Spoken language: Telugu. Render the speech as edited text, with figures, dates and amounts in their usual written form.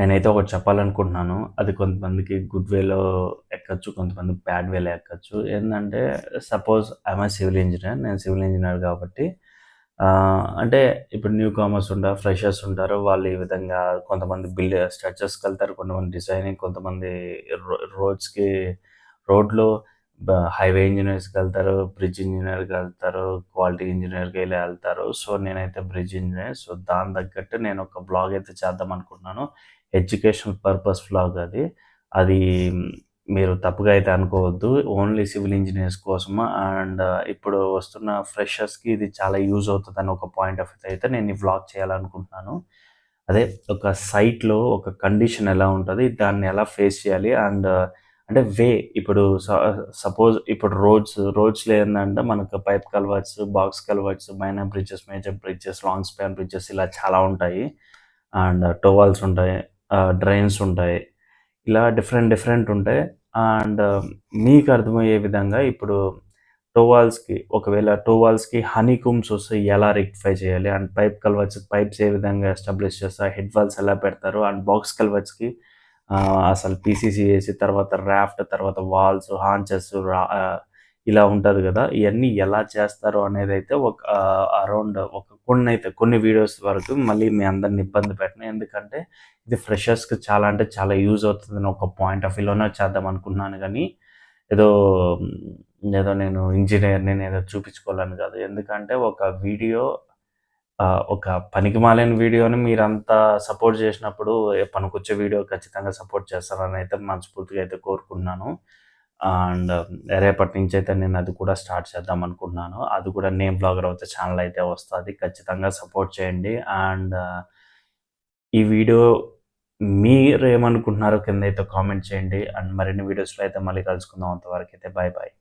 నేనైతే ఒకటి చెప్పాలనుకుంటున్నాను. అది కొంతమందికి గుడ్ వేలో ఎక్కచ్చు. కొంతమందికి బ్యాడ్ వేలో ఎక్కచ్చు. ఏందంటే suppose I'm a civil engineer. నేను సివిల్ ఇంజినీర్ కాబట్టి అంటే ఇప్పుడు న్యూ కామర్స్ ఉంటారు, ఫ్రెషర్స్ ఉంటారు. వాళ్ళు ఈ విధంగా కొంతమంది స్ట్రక్చర్స్‌కెళ్తారు. కొంతమంది డిజైనింగ్, కొంతమంది రోడ్స్‌కి రోడ్లు హైవే ఇంజినీర్స్‌కెళ్తారు, బ్రిడ్జ్ ఇంజినీర్‌కెళ్తారు, క్వాలిటీ ఇంజినీర్‌గా ఇలా ఎళ్తారు. సో, నేనైతే బ్రిడ్జ్ ఇంజినీర్. సో, దాని తగ్గట్టు నేను ఒక వ్లాగ్ అయితే చేద్దాం అనుకుంటున్నాను. ఎడ్యుకేషనల్ పర్పస్ వ్లాగ్ అది. అది మీరు తప్పుగా అయితే అనుకోవద్దు. ఓన్లీ సివిల్ ఇంజినీర్స్ కోసము అండ్ ఇప్పుడు వస్తున్న ఫ్రెషర్స్‌కి ఇది చాలా యూజ్ అవుతదని ఒక పాయింట్ ఆఫ్ వ్యూ అయితే నేను ఈ వ్లాగ్ చేయాలనుకుంటున్నాను. అదే ఒక సైట్‌లో ఒక కండిషన్ ఎలా ఉంటది? దాన్ని ఎలా ఫేస్ చేయాలి? అండ్ అంటే ఇప్పుడు సపోజ్ ఇప్పుడు రోడ్స్‌లో ఏందంటే మనకు pipe culverts, box culverts, minor bridges, major bridges, long span bridges ఇలా చాలా ఉంటాయి. అండ్ టోవాల్స్ ఉంటాయి. డ్రైన్స్ ఉంటాయి. ఇలా డిఫరెంట్ ఉంటాయి. అండ్ మీకు అర్థమయ్యే విధంగా ఇప్పుడు ఒకవేళ టోవాల్స్‌కి హనీకూమ్స్ వస్తే ఎలా రెక్టిఫై చేయాలి? అండ్ పైప్స్ ఏ విధంగా ఎస్టాబ్లిష్ చేస్తారు? హెడ్ వాల్స్ ఎలా పెడతారు? అండ్ బాక్స్ కల్వర్ట్స్‌కి అసలు పీసీసీ ఏసి తర్వాత రాఫ్ట్, తర్వాత వాల్స్, హాంచెస్ ఇలా ఉంటది గదా! ఇయన్నీ ఎలా చేస్తారు అనేదైతే అరౌండ్ కొన్ని వీడియోస్ వరకు మళ్ళీ మీ అందరిని ఇబ్బంది పెట్టను. ఎందుకంటే ఇది ఫ్రెషర్స్‌కి చాలా అంటే చాలా యూజ్ అవుతదని ఒక పాయింట్ ఆఫ్ వ్యూలోనే చేద్దాం అనుకున్నాను గానీ, ఏదో ఏదో నేను ఇంజినీర్‌ని నేనేదో చూపించుకోవాలని గాదు. ఎందుకంటే ఒక పనికిమాలిన వీడియోని మీరంతా సపోర్ట్ చేసినప్పుడు పనికొచ్చే వీడియో ఖచ్చితంగా సపోర్ట్ చేస్తారని అయితే మనస్ఫూర్తిగా అయితే కోరుకుంటున్నాను. అండ్ రేపటి నుంచైతే నేను అది కూడా స్టార్ట్ చేద్దాం అనుకుంటున్నాను. అది కూడా నేమ్ బ్లాగర్ అవుతే ఛానల్ అయితే వస్తది. ఖచ్చితంగా సపోర్ట్ చేయండి. అండ్ ఈ వీడియో మీరేమనుకుంటున్నారో కిందైతే కామెంట్ చేయండి. అండ్ మరిన్ని వీడియోస్‌లో అయితే మళ్ళీ కలుసుకుందాం. అంతవరకైతే బాయ్ బాయ్.